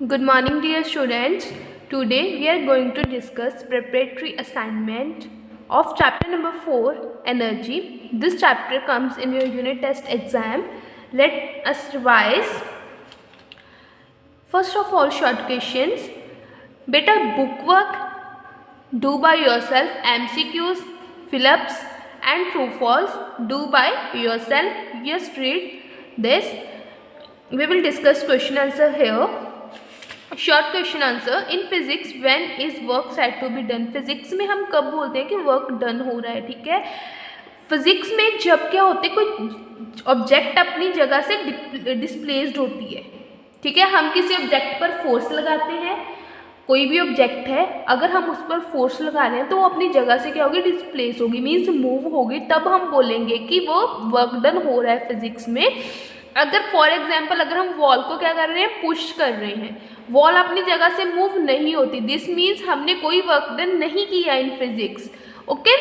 Good morning, dear students. Today we are going to discuss preparatory assignment of chapter number 4, Energy. This chapter comes in your unit test exam. Let us revise. First of all, short questions. Beta, book work do by yourself. MCQs, fill-ups and true false do by yourself. Just read this. We will discuss question answer here. Short question answer. In physics when is work said to be done. Physics में हम कब बोलते हैं कि work done हो रहा है. ठीक है, फिजिक्स में जब क्या होते हैं, कोई ऑब्जेक्ट अपनी जगह से डिस्प्लेस्ड होती है. ठीक है, हम किसी ऑब्जेक्ट पर फोर्स लगाते हैं. कोई भी ऑब्जेक्ट है, अगर हम उस पर फोर्स लगा रहे हैं तो वो अपनी जगह से क्या होगी, डिस्प्लेस होगी, मीन्स मूव होगी. तब हम बोलेंगे कि वो वर्क डन हो रहा है फिजिक्स में. अगर फॉर एग्जाम्पल अगर हम वॉल को क्या कर रहे हैं, पुश कर रहे हैं, वॉल अपनी जगह से मूव नहीं होती, दिस मीन्स हमने कोई वर्क डन नहीं किया इन फिजिक्स. ओके,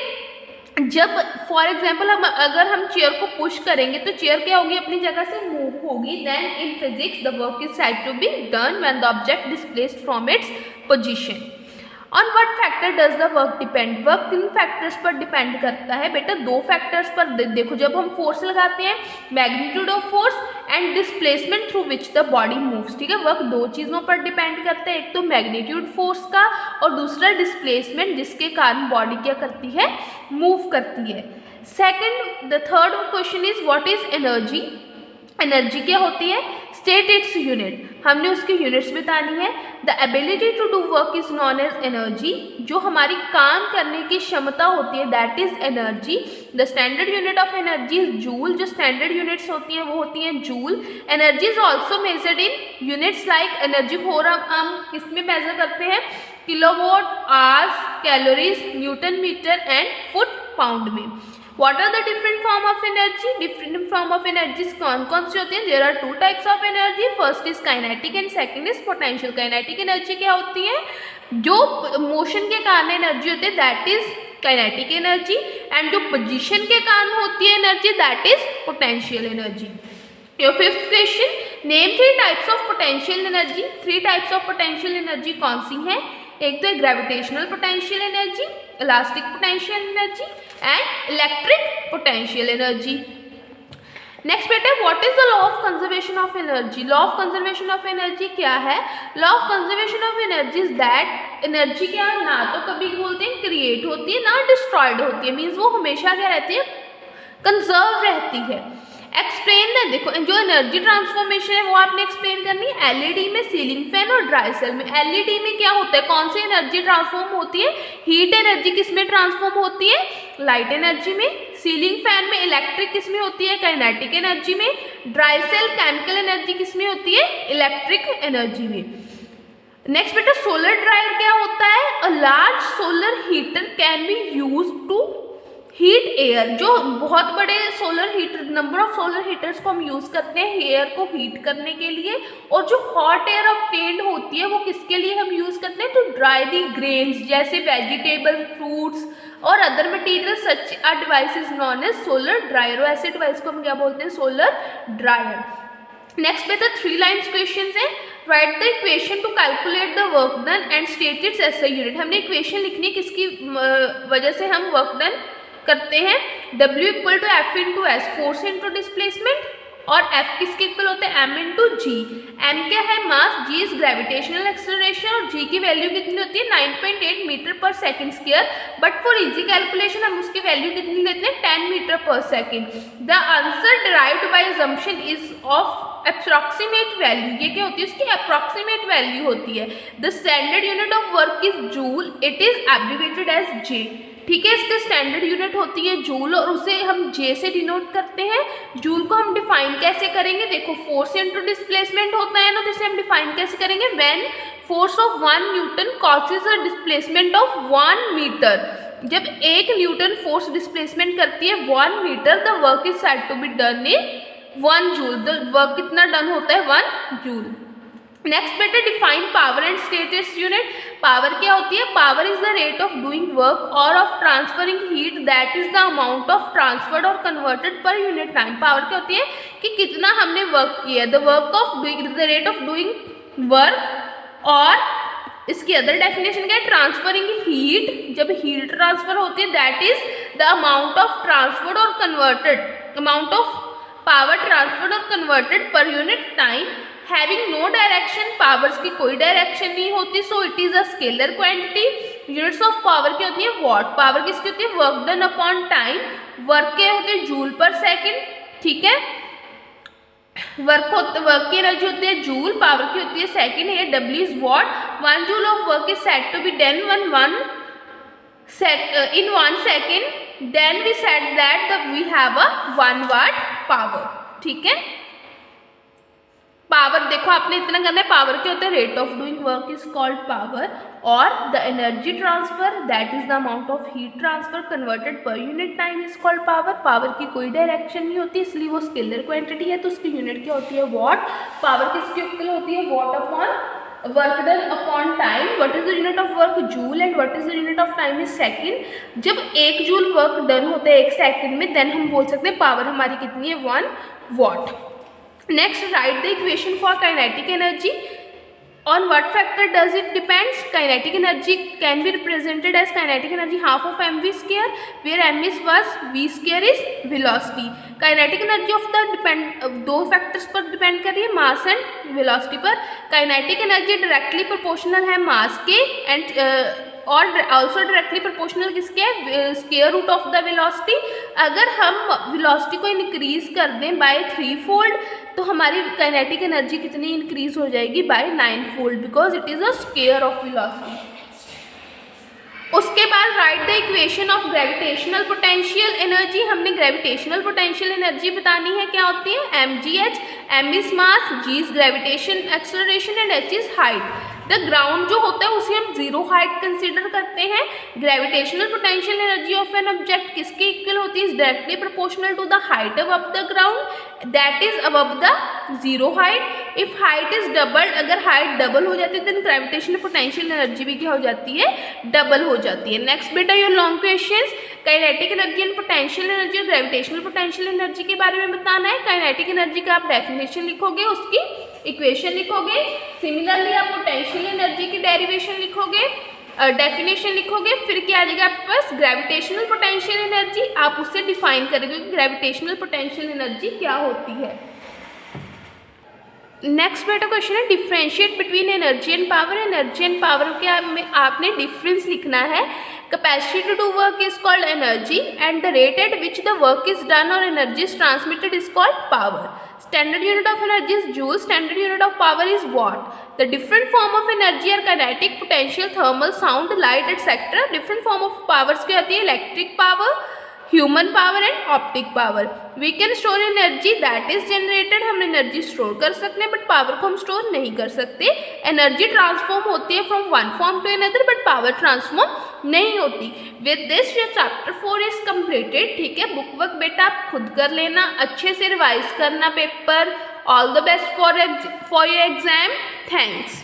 जब फॉर एग्जाम्पल अगर हम चेयर को पुश करेंगे तो चेयर क्या होगी, अपनी जगह से मूव होगी. Then in physics the work is said to be done when the object displaced from its position. On what factor does the work depend. Work किन फैक्टर्स पर डिपेंड करता है बेटा, दो फैक्टर्स पर. देखो, जब हम फोर्स लगाते हैं, magnitude of force and displacement through which the body moves. ठीक है, वर्क दो चीज़ों पर डिपेंड करता है, एक तो मैग्नीट्यूड फोर्स का और दूसरा डिस्प्लेसमेंट जिसके कारण बॉडी क्या करती है, मूव करती है. Second, the third question is what is energy. Energy क्या होती है, स्टेट इट्स यूनिट. हमने उसकी यूनिट्स बतानी है. The ability to do work is known as energy. जो हमारी काम करने की क्षमता होती है, that is energy. The standard unit of energy is joule. जो स्टैंडर्ड यूनिट्स होती हैं वो होती हैं joule. Energy is also measured in units like energy को हम किस में मेजर करते हैं, kilowatt hours, calories, newton metre and foot pound में. What are the different form of energy? Different form of energies कौन कौन सी होती हैं? There are two types of energy. First is kinetic and second is potential. Kinetic energy क्या होती है, जो motion के कारण एनर्जी होती है, that is kinetic energy. and जो पोजीशन के कारण होती है energy, that is potential energy. Your fifth question, name three types of potential energy. Three types of potential energy कौन सी हैं? एक तो gravitational potential energy, elastic potential energy and electric potential energy. Next बेटा, what is the law of conservation of energy. Law of conservation of energy क्या है. Law of conservation of energy is that energy क्या ना तो कभी बोलते हैं create होती है, ना डिस्ट्रॉयड होती है, मीन्स वो हमेशा क्या रहती है, कंजर्व रहती है. एक्सप्लेन ना, देखो जो एनर्जी ट्रांसफॉर्मेशन है वो आपने एक्सप्लेन करनी है. एलईडी में, सीलिंग फैन और ड्राई सेल में. एलईडी में क्या होता है, कौन सी एनर्जी ट्रांसफॉर्म होती है, हीट एनर्जी किस में ट्रांसफॉर्म होती है, लाइट एनर्जी में. सीलिंग फैन में इलेक्ट्रिक किस में होती है, काइनेटिक एनर्जी में. ड्राई सेल केमिकल एनर्जी किस में होती है, इलेक्ट्रिक एनर्जी में. नेक्स्ट बेटा, सोलर ड्रायर क्या होता है. A large solar heater can be use to heat air. जो बहुत बड़े solar heater, number of solar heaters को हम यूज़ करते हैं एयर को हीट करने के लिए. और जो हॉट एयर ऑब्टेन्ड होती है वो किसके लिए हम यूज़ करते हैं, टू ड्राई दी ग्रेन्स जैसे वेजिटेबल, फ्रूट्स और other material. Such a device is known as solar dryer. और ऐसे डिवाइस को हम क्या बोलते हैं, सोलर ड्रायर. नेक्स्ट बेटा, 3 लाइन्स क्वेश्चन है. Right the equation two calculate the work done and state it's SI unit. हमने इक्वेशन लिखनी है किसकी वजह से हम वर्क डन करते हैं. W equal to F into S, force into displacement, और F किसके इक्वल होते हैं, M इंटू जी. M क्या है, mass, G is gravitational acceleration और G की वैल्यू कितनी होती है, 9.8 मीटर पर second square. But for easy calculation हम उसकी वैल्यू कितनी लेते हैं, 10 मीटर पर second. The answer derived by assumption is of approximate value. ये क्या होती है, उसकी अप्रॉक्सीमेट वैल्यू होती है. The standard unit of work is joule. It is abbreviated as J. ठीक है, इसके स्टैंडर्ड यूनिट होती है जूल और उसे हम J से डिनोट करते हैं. जूल को हम डिफाइन कैसे करेंगे, देखो फोर्स इनटू डिस्प्लेसमेंट होता है ना, तो इसे हम डिफाइन कैसे करेंगे, when force of 1 newton causes a displacement of 1 metre. जब 1 न्यूटन फोर्स डिस्प्लेसमेंट करती है 1 metre, the work is said to be done in 1 joule. The work कितना डन होता है, 1 जूल. नेक्स्ट बेटा, define power and state its unit. Power क्या होती है, power is the rate of doing work or of transferring heat, that is the amount of transferred or converted per unit time. Power क्या होती है कि कितना हमने वर्क किया है, the work of doing, the rate of doing work और इसकी अदर डेफिनेशन क्या है, ट्रांसफरिंग हीट, जब हीट ट्रांसफर होती है that is the amount of transferred or converted, amount of power transferred or converted per unit time having no direction, powers की कोई direction नहीं होती, so it is a scalar quantity. Units of power क्या होती है, what, power किसकी होती है, work done upon time, work क्या होती है, जूल पर सेकेंड, ठीक है, वर्क की एनर्जी होती है जूल, पावर की होती है सेकेंड है, W is watt, 1 joule of work is said to be done in 1 second, then we said that we have a 1 watt power, ठीक है। पावर देखो आपने इतना करना है, पावर क्या होता है, rate of doing work is called power, or the energy transfer that is the amount of heat transfer converted per unit time is called power. Power की कोई डायरेक्शन नहीं होती इसलिए वो स्केलर क्वांटिटी है, तो उसकी यूनिट क्या होती है, वॉट। पावर किसकी इक्वल होती है, what upon work done upon time, what is the unit of work, joule, and what is the unit of time is second. जब 1 जूल वर्क डन होता है 1 सेकंड में, देन हम बोल सकते हैं पावर हमारी कितनी है, 1 what. Next, write the equation for kinetic energy. On what factor does it depends? Kinetic energy can be represented as kinetic energy half of mv square, where m is was v square is velocity. Kinetic energy of the दो factors पर depend कर रही है, mass and velocity पर। Kinetic energy directly proportional है mass के, and और also directly proportional किसके, square root of the velocity. अगर हम वेलोसिटी को इंक्रीज कर दें बाय 3 फोल्ड, तो हमारी काइनेटिक एनर्जी कितनी इंक्रीज हो जाएगी, by 9 fold, because it is a square of velocity. उसके बाद write the equation of gravitational potential energy. हमने ग्रेविटेशनल पोटेंशियल एनर्जी बतानी है, क्या होती है, mgh, m is mass, g is gravitation acceleration, and h is height. The ground जो होता है उसे हम जीरो हाइट कंसीडर करते हैं। Gravitational potential energy of an object किसके इक्वल होती है, directly proportional to the height above the ground, that is above the zero height. If height is double, अगर हाइट डबल हो जाती है देन ग्रेविटेशनल पोटेंशियल एनर्जी भी क्या हो जाती है, डबल हो जाती है। नेक्स्ट बेटा your long questions, kinetic energy and potential energy और ग्रेविटेशनल पोटेंशियल एनर्जी के बारे में बताना है। काइनेटिक एनर्जी का आप डेफिनेशन लिखोगे, उसकी इक्वेशन लिखोगे, सिमिलरली आप पोटेंशियल एनर्जी की डेरिवेशन लिखोगे, डेफिनेशन लिखोगे, फिर क्या आ जाएगा आपके पास, ग्रेविटेशनल पोटेंशियल एनर्जी, आप उससे डिफाइन करोगे कि ग्रेविटेशनल पोटेंशियल एनर्जी क्या होती है। नेक्स्ट बेटा क्वेश्चन है, differentiate between energy and power. Energy and power के में आपने डिफरेंस लिखना है। Capacity to do work is called energy, and the rate at which the work is done or energy is transmitted is called power. Standard unit of energy is joule, standard unit of power is watt. The different form of energy are kinetic, potential, thermal, sound, light, etc. Different form of powers क्या होती है, electric power, human power and optic power. We can store energy that is generated, हम energy store कर सकते हैं, but power को हम store नहीं कर सकते। एनर्जी ट्रांसफॉर्म होती है from one form to another, but power transform नहीं होती। With this your chapter 4 is completed, ठीक है। बुक वर्क बेटा आप खुद कर लेना, अच्छे से रिवाइज करना paper. All the best for your exam. Thanks.